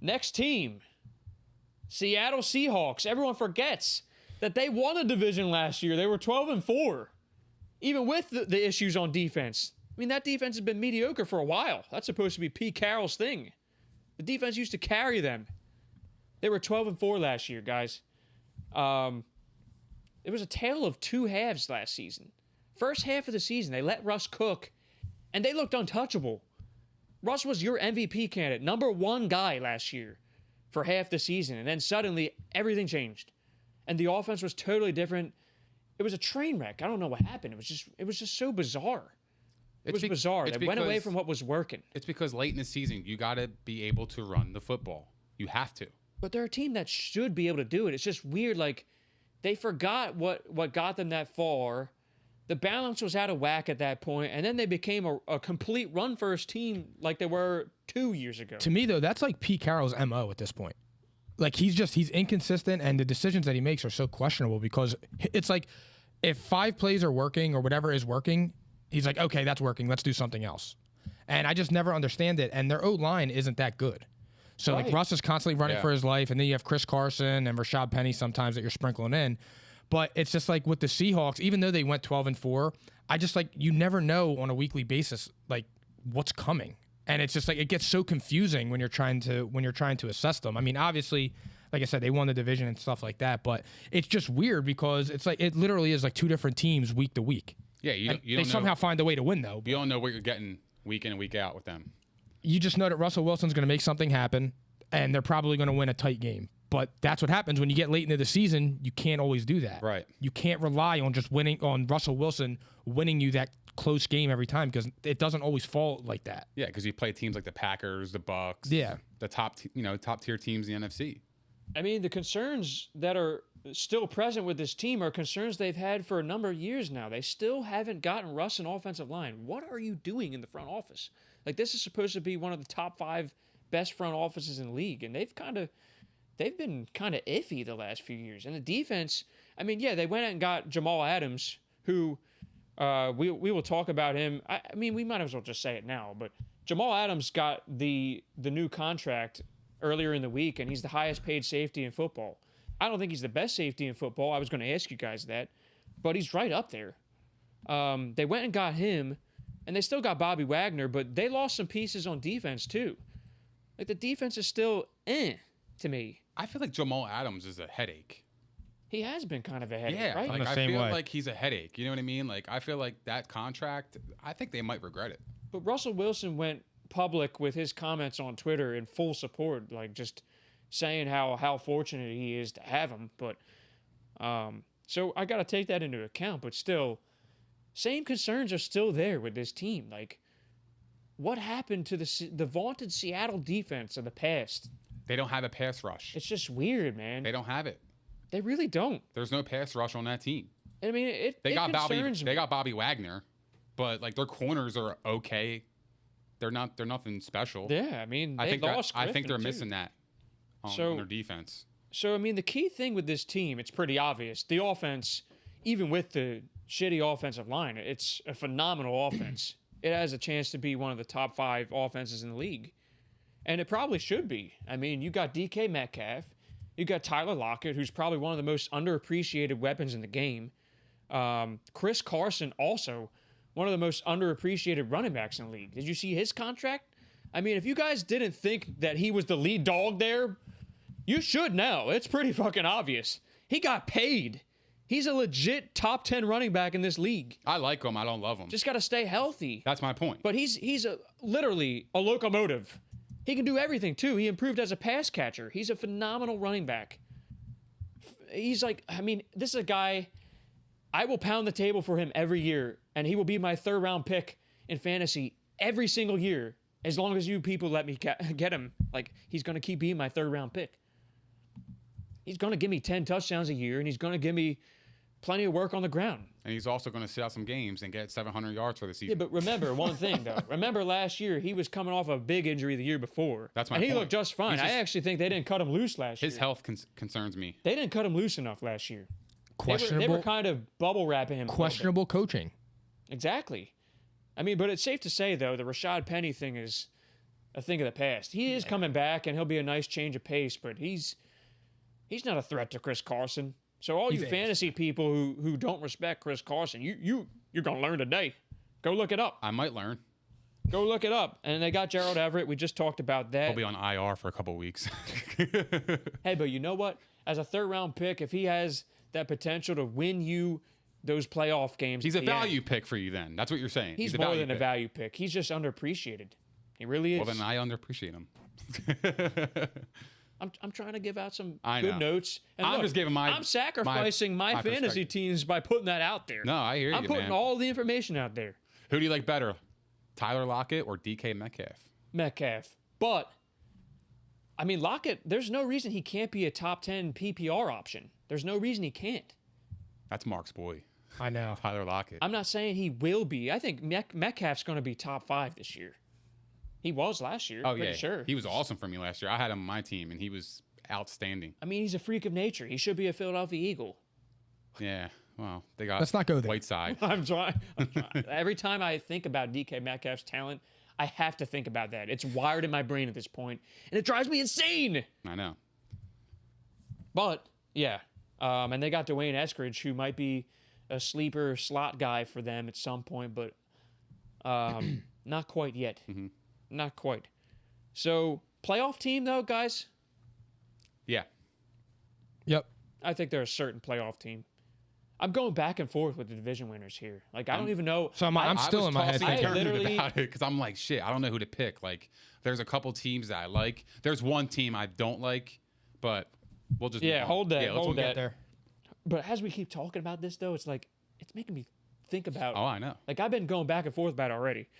Next team, Seattle Seahawks. Everyone forgets that they won a division last year. They were 12-4, even with the issues on defense. I mean, that defense has been mediocre for a while. That's supposed to be Pete Carroll's thing. The defense used to carry them. They were 12-4 last year, guys. It was a tale of two halves last season. First half of the season, they let Russ cook, and they looked untouchable. Russ was your MVP candidate, number one guy last year for half the season, and then suddenly everything changed, and the offense was totally different. It was a train wreck. I don't know what happened. It was just so bizarre. It was bizarre. They went away from what was working. It's because late in the season, you got to be able to run the football. You have to. But they're a team that should be able to do it. It's just weird. Like, they forgot what got them that far. The balance was out of whack at that point, and then they became a complete run-first team like they were 2 years ago. To me, though, that's like Pete Carroll's MO at this point. Like, he's inconsistent, and the decisions that he makes are so questionable because it's like if 5 plays are working or whatever is working, he's like, okay, that's working. Let's do something else. And I just never understand it, and their O-line isn't that good. So, like, Russ is constantly running for his life, and then you have Chris Carson and Rashad Penny sometimes that you're sprinkling in. But it's just like with the Seahawks, even though they went 12-4, I just like you never know on a weekly basis like what's coming, and it's just like it gets so confusing when you're trying to assess them. I mean, obviously, like I said, they won the division and stuff like that, but it's just weird because it's like it literally is like 2 different teams week to week. Yeah, you don't they somehow find a way to win though. You don't know what you're getting week in and week out with them. You just know that Russell Wilson's going to make something happen, and they're probably going to win a tight game. But that's what happens when you get late into the season. You can't always do that. Right. You can't rely on just winning on Russell Wilson winning you that close game every time because it doesn't always fall like that. Yeah, because you play teams like the Packers, the Bucks. Yeah. The top tier teams in the NFC. I mean, the concerns that are still present with this team are concerns they've had for a number of years now. They still haven't gotten Russ an offensive line. What are you doing in the front office? Like, this is supposed to be one of the top 5 best front offices in the league, and they've been kind of iffy the last few years. And the defense, I mean, yeah, they went out and got Jamal Adams, who we will talk about him. I mean, we might as well just say it now, but Jamal Adams got the new contract earlier in the week, and he's the highest paid safety in football. I don't think he's the best safety in football. I was going to ask you guys that, but he's right up there. They went and got him, and they still got Bobby Wagner, but they lost some pieces on defense too. Like, the defense is still to me. I feel like Jamal Adams is a headache. He has been kind of a headache, right? Like, I feel like he's a headache. You know what I mean? Like, I feel like that contract, I think they might regret it. But Russell Wilson went public with his comments on Twitter in full support, like just saying how fortunate he is to have him. But so I got to take that into account. But still, same concerns are still there with this team. Like, what happened to the vaunted Seattle defense of the past? They don't have a pass rush. It's just weird, man. They don't have it. They really don't. There's no pass rush on that team. I mean, they got concerns me. They got Bobby Wagner, but like their corners are okay. They're nothing special. Yeah, I mean, I think they're missing that on their defense. So I mean, the key thing with this team, it's pretty obvious. The offense, even with the shitty offensive line, it's a phenomenal offense. It has a chance to be one of the top 5 offenses in the league. And it probably should be. I mean, you got DK Metcalf. You got Tyler Lockett, who's probably one of the most underappreciated weapons in the game. Chris Carson, also one of the most underappreciated running backs in the league. Did you see his contract? I mean, if you guys didn't think that he was the lead dog there, you should know. It's pretty fucking obvious. He got paid. He's a legit top 10 running back in this league. I like him. I don't love him. Just got to stay healthy. That's my point. But he's literally a locomotive. He can do everything, too. He improved as a pass catcher. He's a phenomenal running back. He's like, I mean, this is a guy, I will pound the table for him every year, and he will be my 3rd-round pick in fantasy every single year, as long as you people let me get him. Like, he's going to keep being my 3rd-round pick. He's going to give me 10 touchdowns a year, and he's going to give me plenty of work on the ground. And he's also going to sit out some games and get 700 yards for the season. Yeah, but remember one thing, though. Remember last year, he was coming off a big injury the year before. That's my point. And he point. Looked just fine. I actually think they didn't cut him loose last year. His health concerns me. They didn't cut him loose enough last year. Questionable. They were kind of bubble wrapping him. Questionable coaching. Exactly. I mean, but it's safe to say, though, the Rashad Penny thing is a thing of the past. He is coming back, and he'll be a nice change of pace, but he's not a threat to Chris Carson. So all you fantasy people who don't respect Chris Carson, you're gonna learn today. Go look it up. I might learn. Go look it up. And they got Gerald Everett. We just talked about that. He'll be on IR for a couple weeks. Hey, but you know what? As a third-round pick, if he has that potential to win you those playoff games, He's a value pick for you then. That's what you're saying. He's a more value than a value pick. He's just underappreciated. He really is. Well, then I underappreciate him. I'm trying to give out some I good know. notes. And I'm look, just giving I'm sacrificing my fantasy perspective. teams by putting that out there. No, I hear you, I'm putting man. all the information out there. Who do you like better, Tyler Lockett or DK Metcalf? Metcalf. But, I mean, Lockett, there's no reason he can't be a top 10 PPR option. There's no reason he can't. That's Mark's boy, I know. Tyler Lockett. I'm not saying he will be. I think Metcalf's going to be top 5 this year. He was last year. Oh, pretty yeah. sure. He was awesome for me last year. I had him on my team, and he was outstanding. I mean, he's a freak of nature. He should be a Philadelphia Eagle. Yeah. Well, they got Let's not go there. Whiteside. I'm trying. Every time I think about DK Metcalf's talent, I have to think about that. It's wired in my brain at this point, and it drives me insane. I know. But, yeah. And they got Dwayne Eskridge, who might be a sleeper slot guy for them at some point, but not quite yet. Mm-hmm. Not quite. So, playoff team, though, guys? Yeah. Yep. I think they're a certain playoff team. I'm going back and forth with the division winners here. Like, I don't even know. So I'm still in my head I thinking. literally- about it because I'm like, shit, I don't know who to pick. Like, there's a couple teams that I like. There's one team I don't like, but we'll just Yeah, move on. hold that, Yeah, let's hold move- that. There. But as we keep talking about this, though, it's like, it's making me think about. Oh, I know. Like, I've been going back and forth about it already.